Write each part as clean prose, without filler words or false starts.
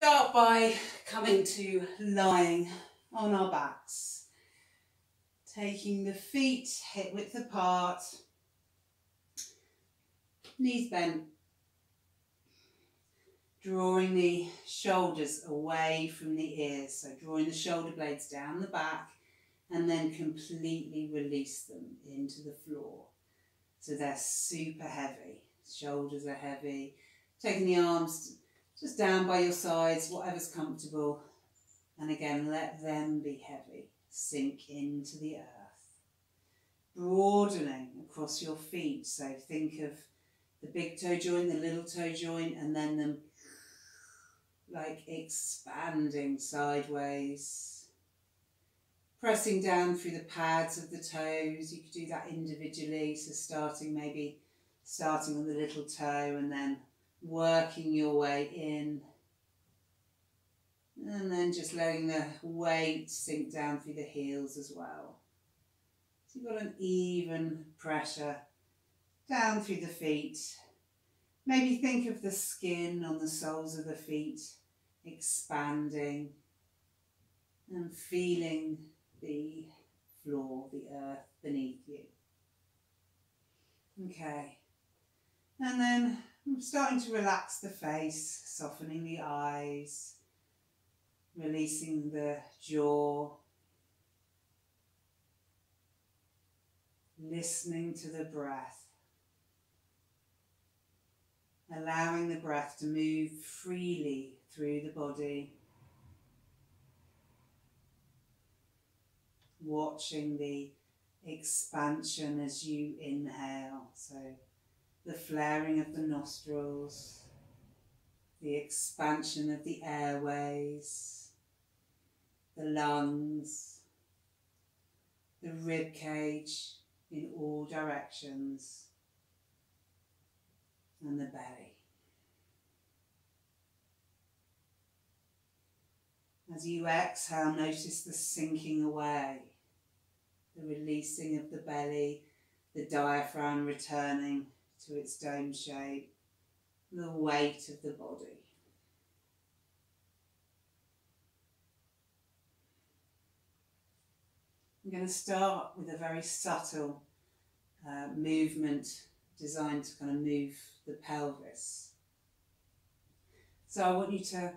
Start by coming to lying on our backs, taking the feet hip width apart, knees bent, drawing the shoulders away from the ears, so drawing the shoulder blades down the back and then completely release them into the floor. So they're super heavy, shoulders are heavy, taking the arms just down by your sides, whatever's comfortable. And again, let them be heavy. Sink into the earth. Broadening across your feet. So think of the big toe joint, the little toe joint, and then them like expanding sideways. Pressing down through the pads of the toes. You could do that individually. So starting on the little toe and then working your way in. And then just letting the weight sink down through the heels as well. So you've got an even pressure down through the feet. Maybe think of the skin on the soles of the feet expanding and feeling the floor, the earth beneath you. Okay. And then I'm starting to relax the face, softening the eyes. Releasing the jaw, listening to the breath, allowing the breath to move freely through the body, watching the expansion as you inhale, so the flaring of the nostrils, the expansion of the airways, the lungs, the rib cage in all directions, and the belly. As you exhale, notice the sinking away, the releasing of the belly, the diaphragm returning to its dome shape, the weight of the body. I'm going to start with a very subtle movement designed to kind of move the pelvis. So I want you to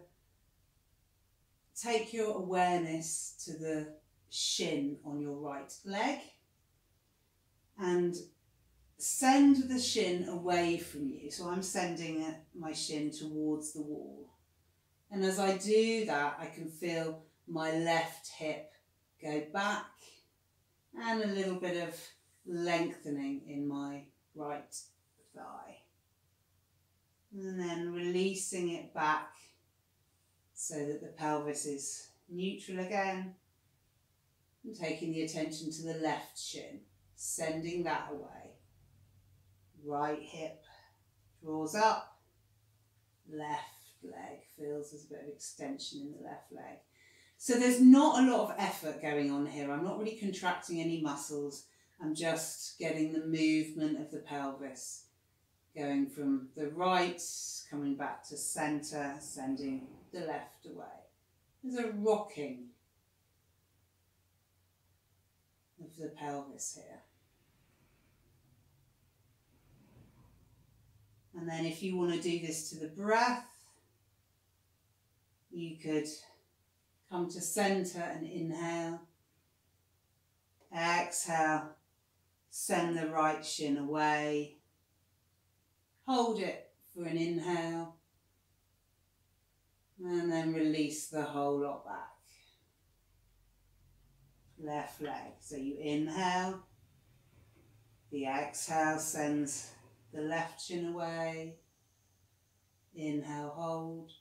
take your awareness to the shin on your right leg and send the shin away from you. So I'm sending my shin towards the wall. And as I do that, I can feel my left hip go back and a little bit of lengthening in my right thigh. And then releasing it back so that the pelvis is neutral again. And taking the attention to the left shin, sending that away. Right hip draws up, left leg feels there's a bit of extension in the left leg. So there's not a lot of effort going on here. I'm not really contracting any muscles. I'm just getting the movement of the pelvis going from the right, coming back to centre, sending the left away. There's a rocking of the pelvis here. And then if you want to do this to the breath, you could come to centre and inhale. Exhale, send the right shin away. Hold it for an inhale. And then release the whole lot back. Left leg. So you inhale. The exhale sends the left shin away. Inhale, hold.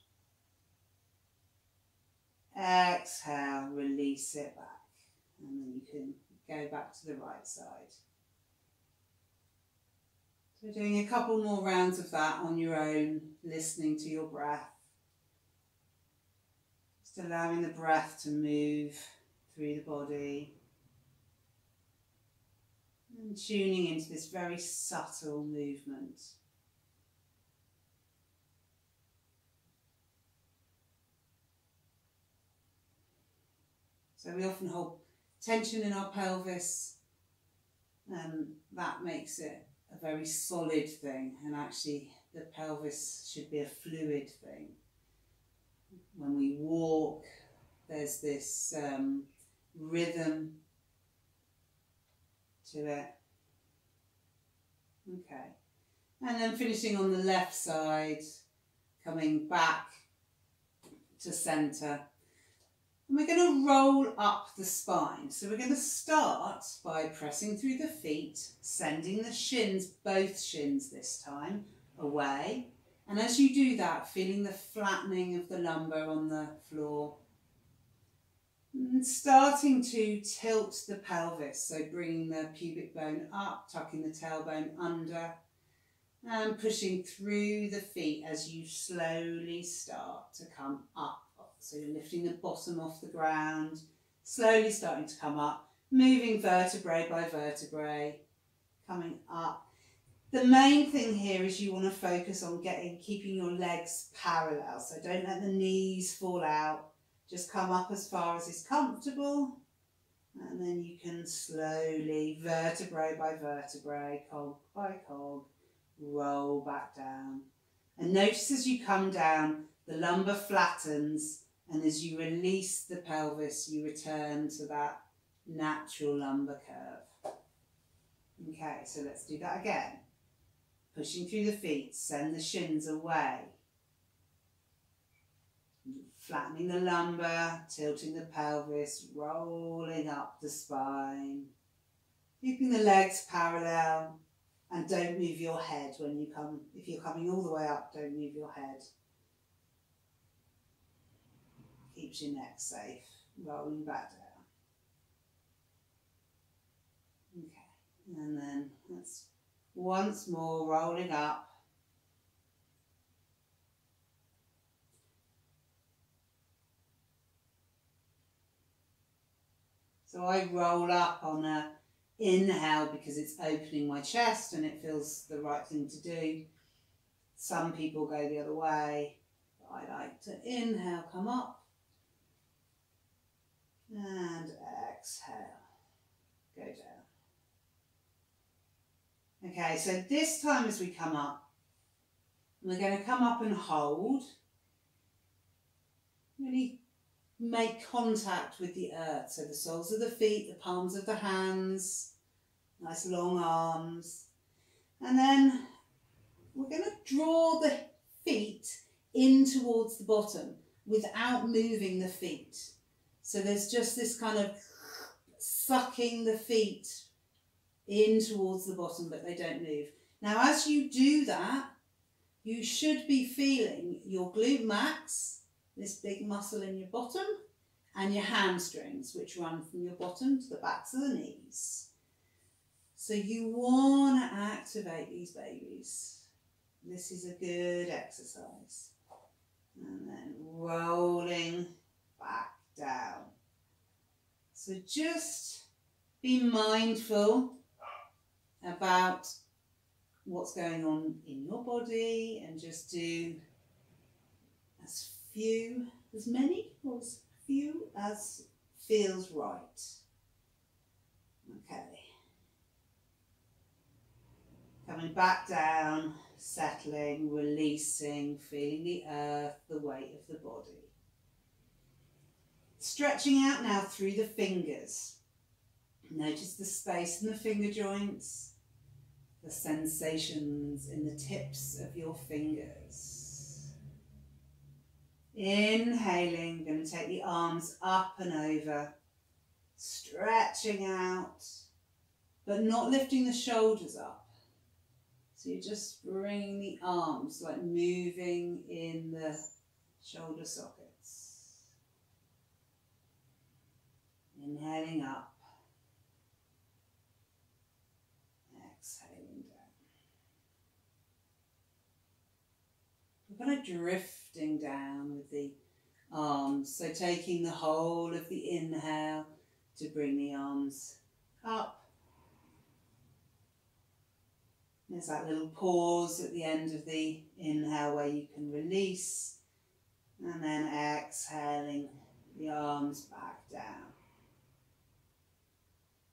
Exhale, release it back. And then you can go back to the right side. So doing a couple more rounds of that on your own, listening to your breath. Just allowing the breath to move through the body. And tuning into this very subtle movement. So we often hold tension in our pelvis, and that makes it a very solid thing, and actually the pelvis should be a fluid thing. When we walk, there's this rhythm to it. Okay, and then finishing on the left side, coming back to centre. And we're going to roll up the spine. So we're going to start by pressing through the feet, sending the shins, both shins this time, away. And as you do that, feeling the flattening of the lumbar on the floor. And starting to tilt the pelvis, so bringing the pubic bone up, tucking the tailbone under, and pushing through the feet as you slowly start to come up. So you're lifting the bottom off the ground, slowly starting to come up, moving vertebrae by vertebrae, coming up. The main thing here is you want to focus on keeping your legs parallel. So don't let the knees fall out. Just come up as far as is comfortable. And then you can slowly, vertebrae by vertebrae, cog by cog, roll back down. And notice as you come down, the lumbar flattens, and as you release the pelvis, you return to that natural lumbar curve. Okay, so let's do that again. Pushing through the feet, send the shins away. Flattening the lumbar, tilting the pelvis, rolling up the spine. Keeping the legs parallel, and don't move your head when you come. If you're coming all the way up, don't move your head. Keeps your neck safe, rolling back down. Okay, and then that's once more rolling up. So I roll up on a inhale because it's opening my chest and it feels the right thing to do. Some people go the other way. I like to inhale, come up, and exhale, go down. Okay, so this time as we come up, we're going to come up and hold. Really make contact with the earth. So the soles of the feet, the palms of the hands, nice long arms. And then we're going to draw the feet in towards the bottom without moving the feet. So there's just this kind of sucking the feet in towards the bottom, but they don't move. Now, as you do that, you should be feeling your glute max, this big muscle in your bottom, and your hamstrings, which run from your bottom to the backs of the knees. So you want to activate these babies. This is a good exercise. And then rolling back down. So just be mindful about what's going on in your body and just do as many or as few as feels right. Okay. Coming back down, settling, releasing, feeling the earth, the weight of the body. Stretching out now through the fingers. Notice the space in the finger joints, the sensations in the tips of your fingers. Inhaling, going to take the arms up and over, stretching out, but not lifting the shoulders up. So you're just bringing the arms, like moving in the shoulder sockets. Inhaling up, exhaling down. We're kind of drifting down with the arms, so taking the whole of the inhale to bring the arms up. There's that little pause at the end of the inhale where you can release, and then exhaling the arms back down.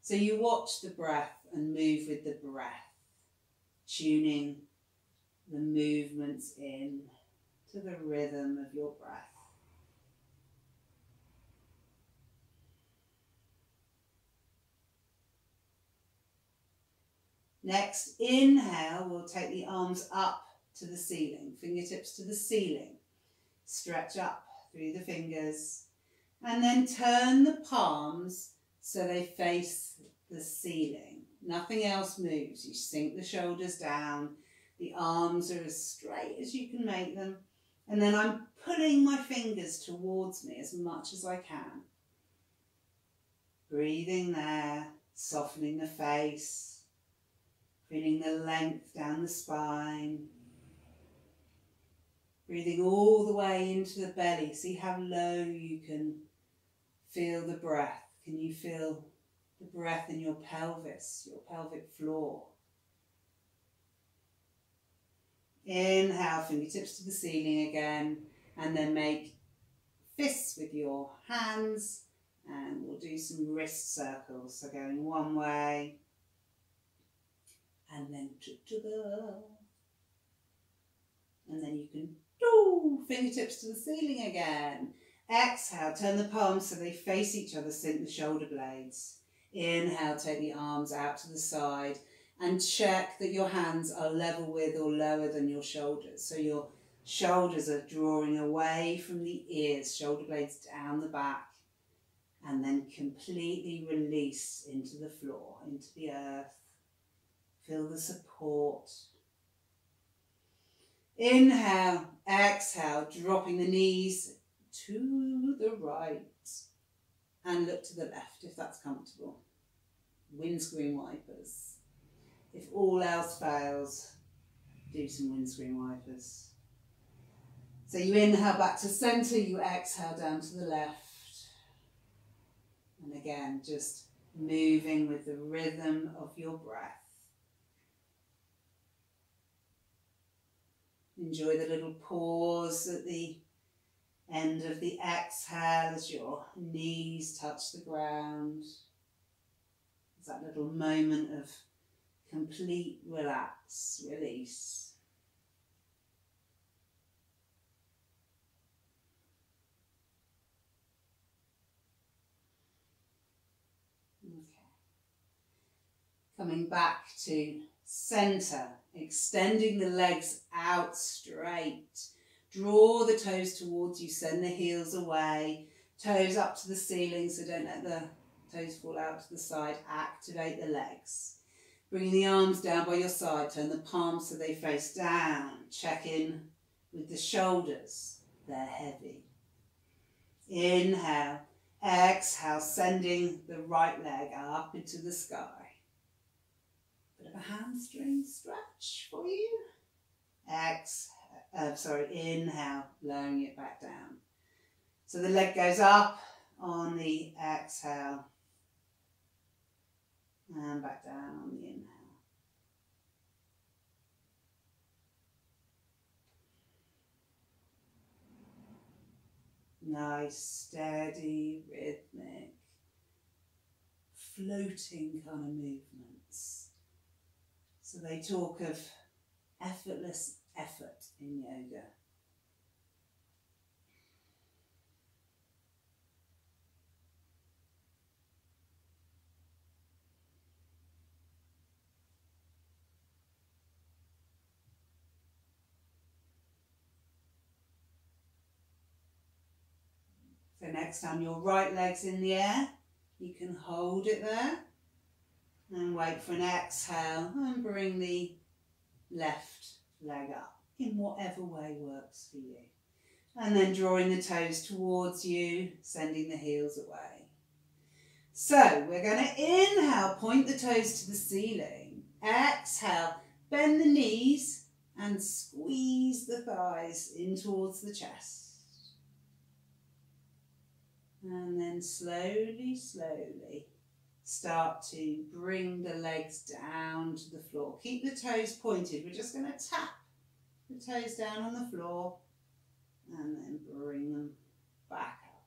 So you watch the breath and move with the breath, tuning the movements in to the rhythm of your breath. Next, inhale, we'll take the arms up to the ceiling, fingertips to the ceiling. Stretch up through the fingers and then turn the palms so they face the ceiling. Nothing else moves. You sink the shoulders down. The arms are as straight as you can make them. And then I'm pulling my fingers towards me as much as I can. Breathing there, softening the face, feeling the length down the spine. Breathing all the way into the belly. See how low you can feel the breath. Can you feel the breath in your pelvis, your pelvic floor? Inhale, fingertips to the ceiling again, and then make fists with your hands, and we'll do some wrist circles. So going one way, and then and then you can do fingertips to the ceiling again. Exhale, turn the palms so they face each other, sink the shoulder blades. Inhale, take the arms out to the side and check that your hands are level with or lower than your shoulders. So your shoulders are drawing away from the ears, shoulder blades down the back, and then completely release into the floor, into the earth. Feel the support. Inhale, exhale, dropping the knees to the right and look to the left if that's comfortable. Windscreen wipers. If all else fails, do some windscreen wipers. So you inhale back to center, you exhale down to the left. And again, just moving with the rhythm of your breath. Enjoy the little pause at the end of the exhale as your knees touch the ground. It's that little moment of complete relax, release. Okay. Coming back to center, extending the legs out straight. Draw the toes towards you, send the heels away, toes up to the ceiling, so don't let the toes fall out to the side. Activate the legs. Bringing the arms down by your side, turn the palms so they face down. Check in with the shoulders, they're heavy. Inhale, exhale, sending the right leg up into the sky. Bit of a hamstring stretch for you. Inhale, lowering it back down. So the leg goes up on the exhale and back down on the inhale. Nice, steady, rhythmic, floating kind of movements. So they talk of effortless effort in yoga. So next time your right leg's in the air, you can hold it there and wait for an exhale and bring the left leg up in whatever way works for you. And then drawing the toes towards you, sending the heels away. So we're going to inhale, point the toes to the ceiling. Exhale, bend the knees and squeeze the thighs in towards the chest. And then slowly, slowly start to bring the legs down to the floor. Keep the toes pointed. We're just going to tap the toes down on the floor and then bring them back up.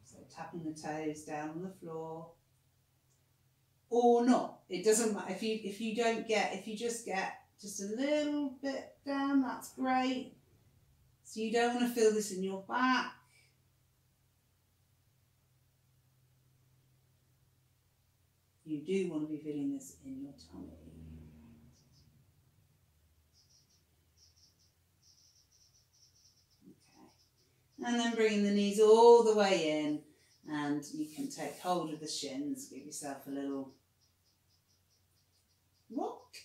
So tapping the toes down on the floor or not. It doesn't matter if you just get just a little bit down, that's great. So you don't want to feel this in your back. You do want to be feeling this in your tummy. Okay. And then bringing the knees all the way in, and you can take hold of the shins, give yourself a little rock.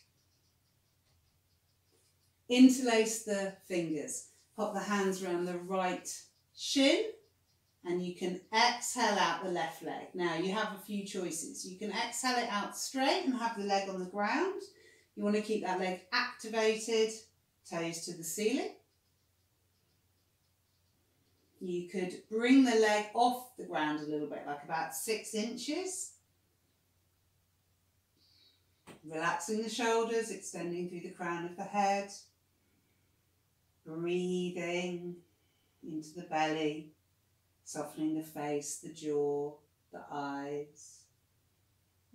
Interlace the fingers. Pop the hands around the right shin, and you can exhale out the left leg. Now you have a few choices. You can exhale it out straight and have the leg on the ground. You want to keep that leg activated, toes to the ceiling. You could bring the leg off the ground a little bit, like about 6 inches. Relaxing the shoulders, extending through the crown of the head. Breathing into the belly, softening the face, the jaw, the eyes.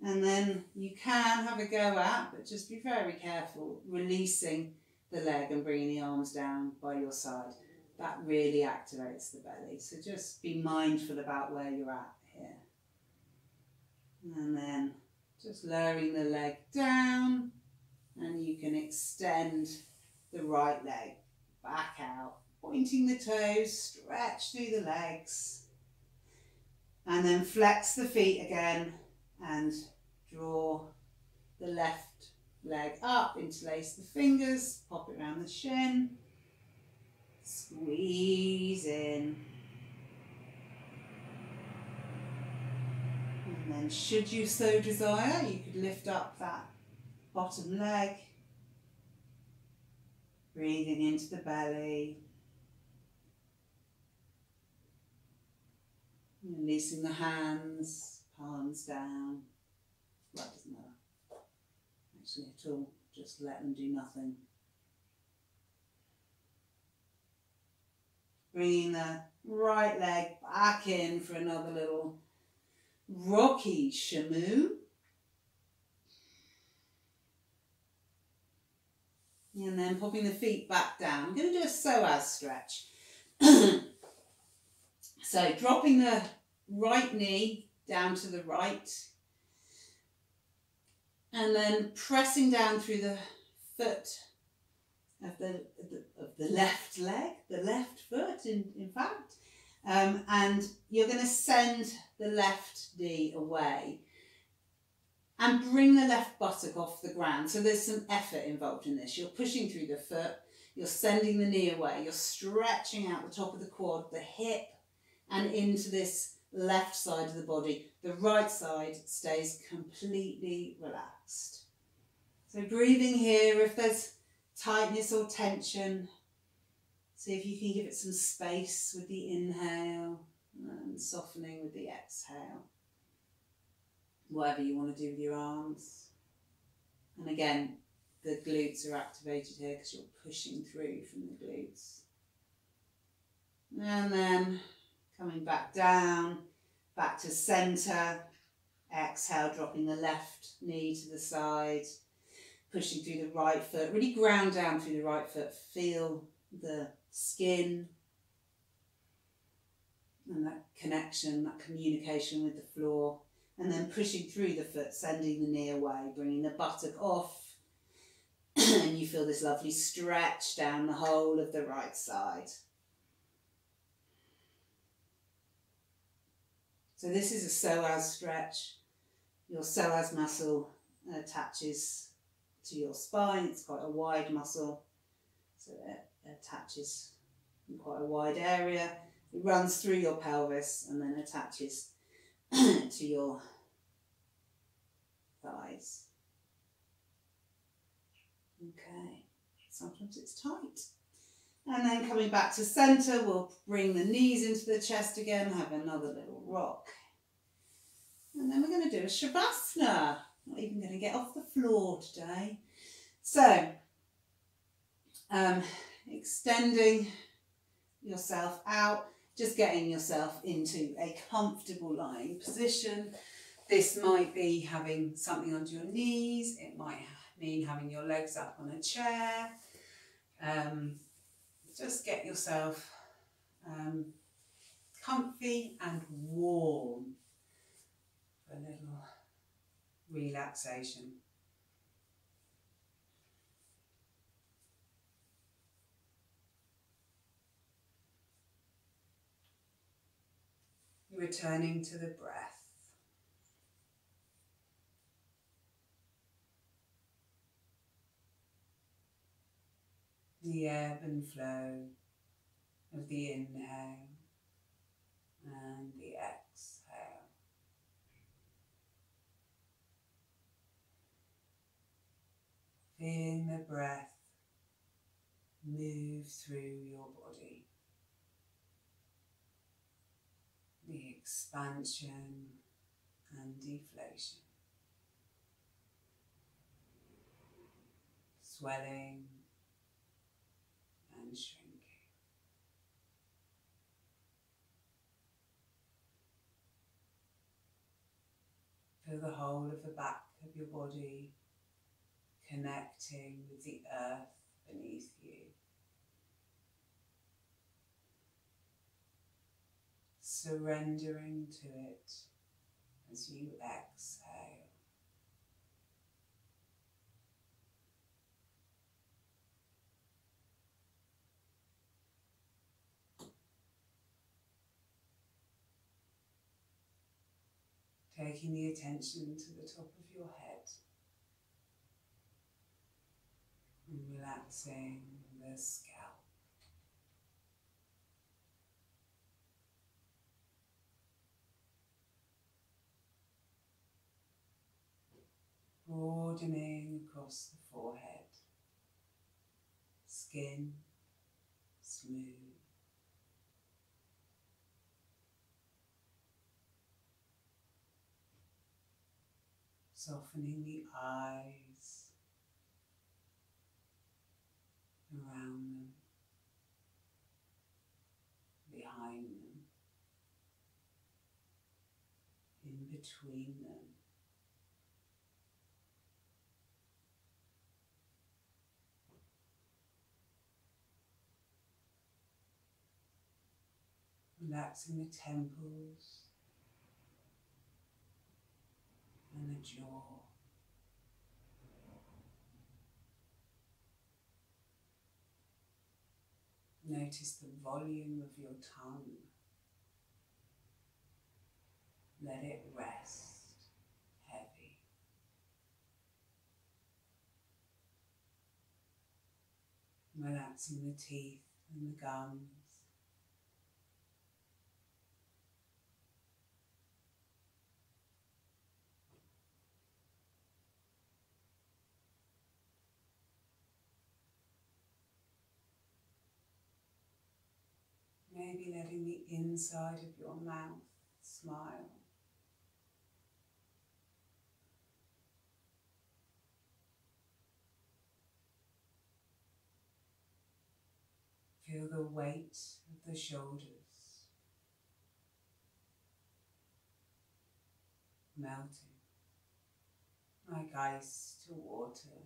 And then you can have a go at, but just be very careful, releasing the leg and bringing the arms down by your side. That really activates the belly. So just be mindful about where you're at here. And then just lowering the leg down, and you can extend the right leg back out, pointing the toes, stretch through the legs, and then flex the feet again and draw the left leg up, interlace the fingers, pop it around the shin, squeeze in, and then should you so desire, you could lift up that bottom leg, breathing into the belly, releasing the hands, palms down. Well, it doesn't matter actually at all, just let them do nothing. Bringing the right leg back in for another little rocky shamu. And then popping the feet back down. I'm going to do a psoas stretch. So dropping the right knee down to the right. And then pressing down through the foot of the left leg, the left foot in fact. And you're going to send the left knee away and bring the left buttock off the ground. So there's some effort involved in this. You're pushing through the foot, you're sending the knee away, you're stretching out the top of the quad, the hip, and into this left side of the body. The right side stays completely relaxed. So breathing here, if there's tightness or tension, see if you can give it some space with the inhale and softening with the exhale. Whatever you want to do with your arms. And again, the glutes are activated here because you're pushing through from the glutes. And then coming back down, back to centre. Exhale, dropping the left knee to the side, pushing through the right foot. Really ground down through the right foot. Feel the skin and that connection, that communication with the floor. And then pushing through the foot, sending the knee away, bringing the buttock off. And you feel this lovely stretch down the whole of the right side. So this is a psoas stretch. Your psoas muscle attaches to your spine. It's quite a wide muscle, so it attaches in quite a wide area. It runs through your pelvis and then attaches to your thighs. Okay, sometimes it's tight. And then coming back to centre, we'll bring the knees into the chest again, have another little rock. And then we're going to do a shavasana. Not even going to get off the floor today. So, extending yourself out, just getting yourself into a comfortable lying position. This might be having something under your knees. It might mean having your legs up on a chair. Just get yourself comfy and warm for a little relaxation. Returning to the breath. The ebb and flow of the inhale and the exhale. Feeling the breath move through your body. The expansion and deflation. Swelling and shrinking. Feel the whole of the back of your body connecting with the earth beneath you. Surrendering to it as you exhale. Taking the attention to the top of your head and relaxing the scalp. Broadening across the forehead, skin smooth. Softening the eyes around them, behind them, in between them. Relaxing the temples and the jaw. Notice the volume of your tongue. Let it rest heavy. Relaxing the teeth and the gums. Maybe letting the inside of your mouth smile. Feel the weight of the shoulders melting like ice to water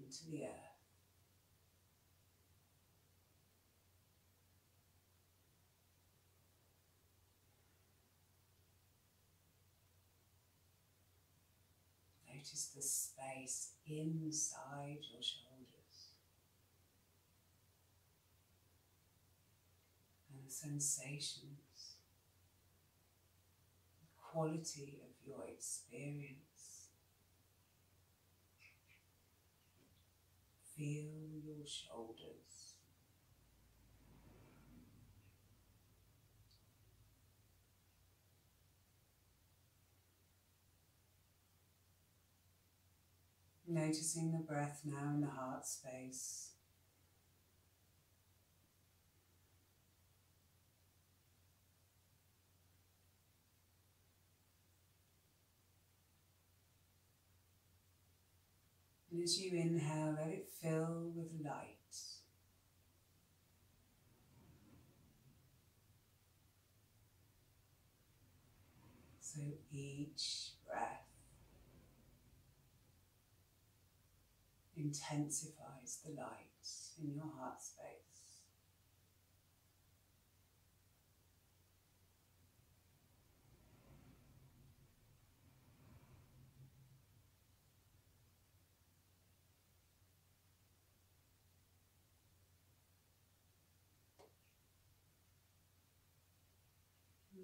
into the earth. Notice the space inside your shoulders and the sensations, the quality of your experience. Feel your shoulders. Noticing the breath now in the heart space. And as you inhale, let it fill with light. So each breath intensifies the light in your heart space.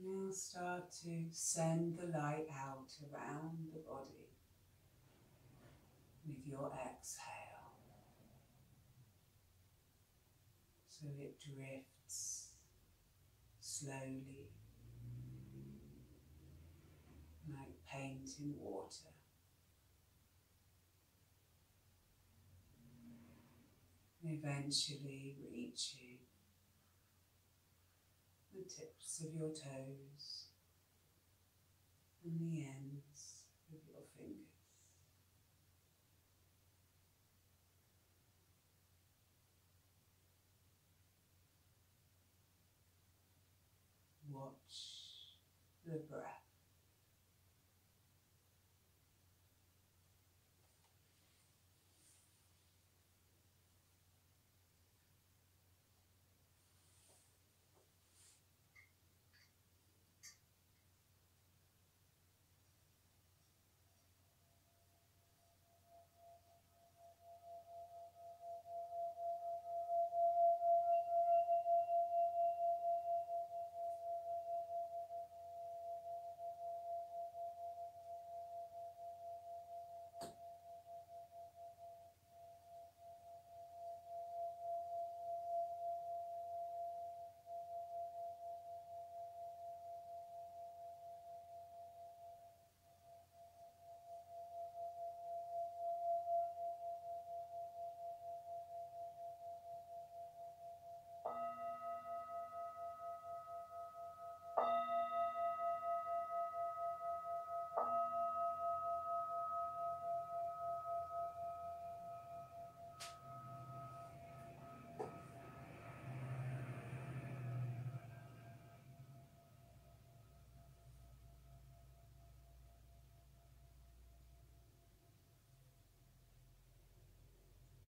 Now start to send the light out around the body with your exhale, so it drifts slowly like paint in water. Eventually reaching the tips of your toes and the ends of your fingers. Watch the breath.